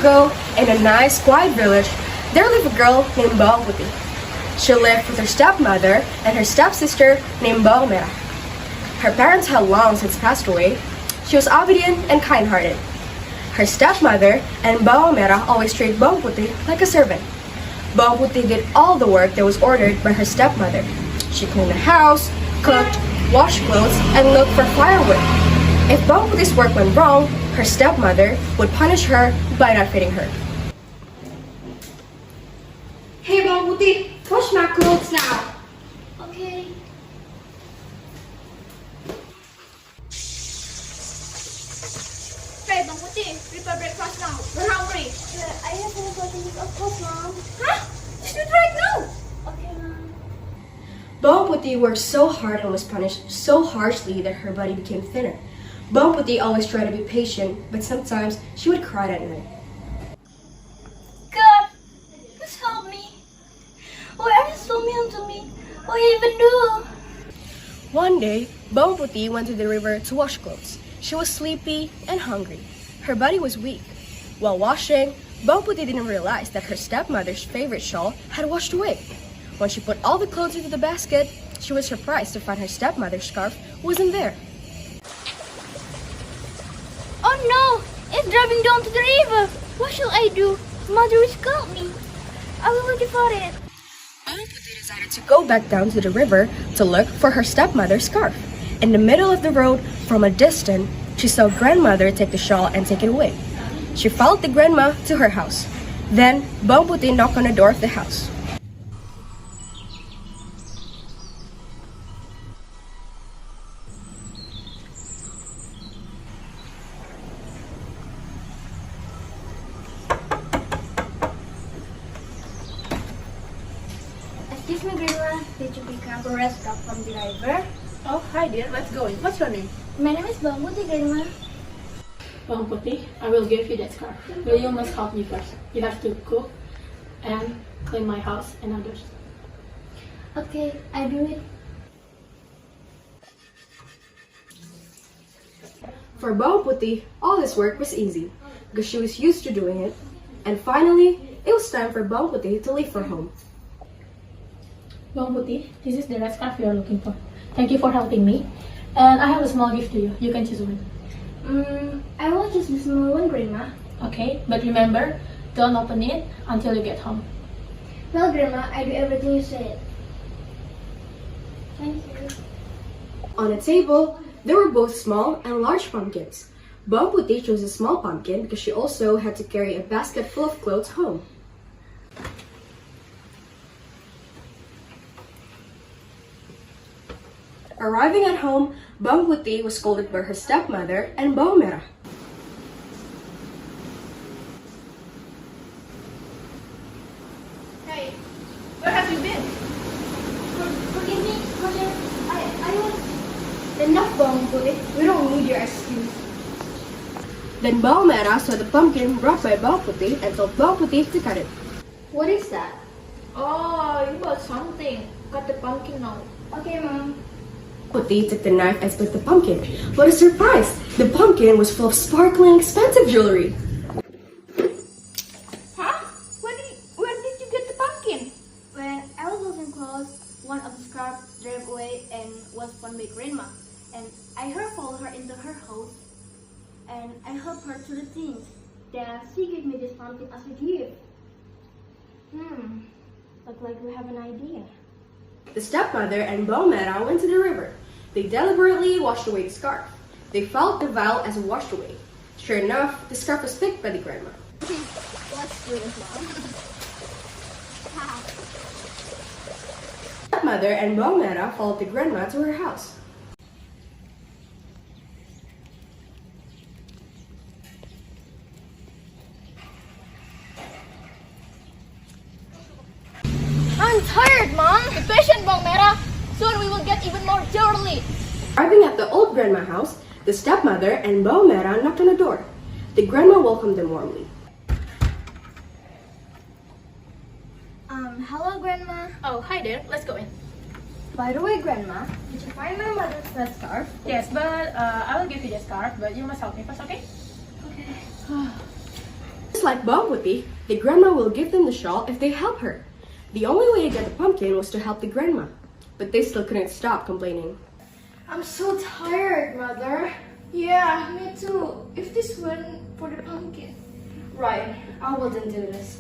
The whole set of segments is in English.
ago, in a nice, quiet village, there lived a girl named Bawang. She lived with her stepmother and her stepsister named Bawang. Her parents had long since passed away. She was obedient and kind-hearted. Her stepmother and Bawang always treated Bawang like a servant. Bawang did all the work that was ordered by her stepmother. She cleaned the house, cooked, washed clothes, and looked for firewood. If Bawang's work went wrong, her stepmother would punish her by not feeding her. Hey Bawang, wash my clothes now. Okay. Hey, Bang Putih, prepare breakfast now. We're hungry. I have forgotten it, of course, Mom. Huh? Just do it right now. Okay, Mom. Bawang worked so hard and was punished so harshly that her body became thinner. Bawang always tried to be patient, but sometimes she would cry at night. God, please help me. Why are you so mean to me? What you even do? One day, Bawang went to the river to wash clothes. She was sleepy and hungry. Her body was weak. While washing, Bawang didn't realize that her stepmother's favorite shawl had washed away. When she put all the clothes into the basket, she was surprised to find her stepmother's scarf wasn't there. Oh no, it's driving down to the river. What shall I do? Mother will scold me. I will look for it. Bawang decided to go back down to the river to look for her stepmother's scarf. In the middle of the road, from a distance, she saw grandmother take the shawl and take it away. She followed the grandma to her house. Then, Bawang knocked on the door of the house. Excuse me, Grandma. Did you pick up a rest stop from the river? Oh, hi dear, let's go in. What's your name? My name is Bawang, Grandma. Bawang Putih, I will give you that scarf. But you must help me first. You have to cook and clean my house and others. Okay, I do it. For Bawang, all this work was easy because she was used to doing it. And finally, it was time for Bawang to leave for home. Bawang Putih, this is the red scarf you are looking for. Thank you for helping me. And I have a small gift to you. You can choose one. I will choose the small one, Grandma. Okay, but remember, don't open it until you get home. Well, Grandma, I do everything you said. Thank you. On a table, there were both small and large pumpkins. Bawang chose a small pumpkin because she also had to carry a basket full of clothes home. Arriving at home, Bawang was scolded by her stepmother and Bawang. Hey, where have you been? Forgive me, Mother. I was... Enough, Bawang. We don't need your excuse. Then Bawang saw the pumpkin brought by Bawang and told Bawang to cut it. What is that? Oh, you bought something. Cut the pumpkin now. Okay, Mom. Putih took the knife and split the pumpkin. What a surprise! The pumpkin was full of sparkling, expensive jewelry. Huh? Where did you get the pumpkin? When I was washing clothes, one of the scarf drove away and was found by Grandma. And I heard follow her into her house. And I helped her to the things. Then she gave me this pumpkin as a gift. Looks like we have an idea. The stepmother and Bawang went to the river. They deliberately washed away the scarf. They followed the vial as it washed away. Sure enough, the scarf was picked by the grandma. Let's do this, Mom. Stepmother and Bawang followed the grandma to her house. I'm tired, Mom. Be patient, Bang Merah. Soon we will get even more jewelry. Arriving at the old grandma house, the stepmother and Bawang knocked on the door. The grandma welcomed them warmly. Hello, Grandma. Oh, hi there. Let's go in. By the way, Grandma, did you find my mother's red scarf? Yes, but I will give you the scarf, but you must help me first, okay? Okay. Just Just like Bawang Putih, the grandma will give them the shawl if they help her. The only way to get the pumpkin was to help the grandma, but they still couldn't stop complaining. I'm so tired, Mother. Yeah, me too. If this weren't for the pumpkin. Right, I wouldn't do this.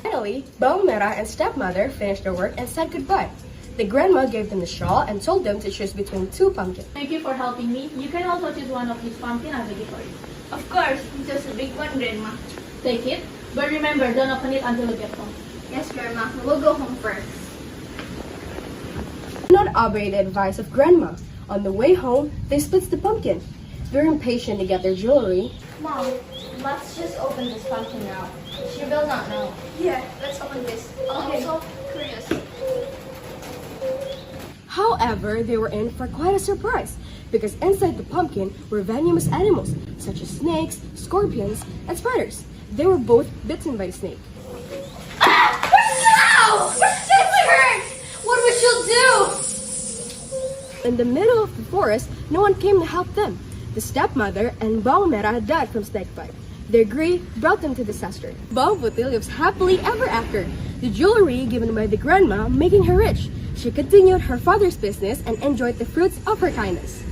Finally, Bawang Merah and stepmother finished their work and said goodbye. The grandma gave them the shawl and told them to choose between two pumpkins. Thank you for helping me. You can also choose one of these pumpkins as a gift for you. Of course, just a big one, Grandma. Take it, but remember, don't open it until you get home. Yes, Grandma. We'll go home first. Do not obey the advice of grandma. On the way home, they split the pumpkin. They're impatient to get their jewelry. Mom, let's just open this pumpkin now. She will not know. Yeah, let's open this. Okay. I'm so curious. However, they were in for quite a surprise because inside the pumpkin were venomous animals such as snakes, scorpions, and spiders. They were both bitten by a snake. Ow! This hurt! What we should do? In the middle of the forest, no one came to help them. The stepmother and Bawang Merah had died from snake bite. Their greed brought them to disaster. Bawang Putih lives happily ever after. The jewelry given by the grandma making her rich. She continued her father's business and enjoyed the fruits of her kindness.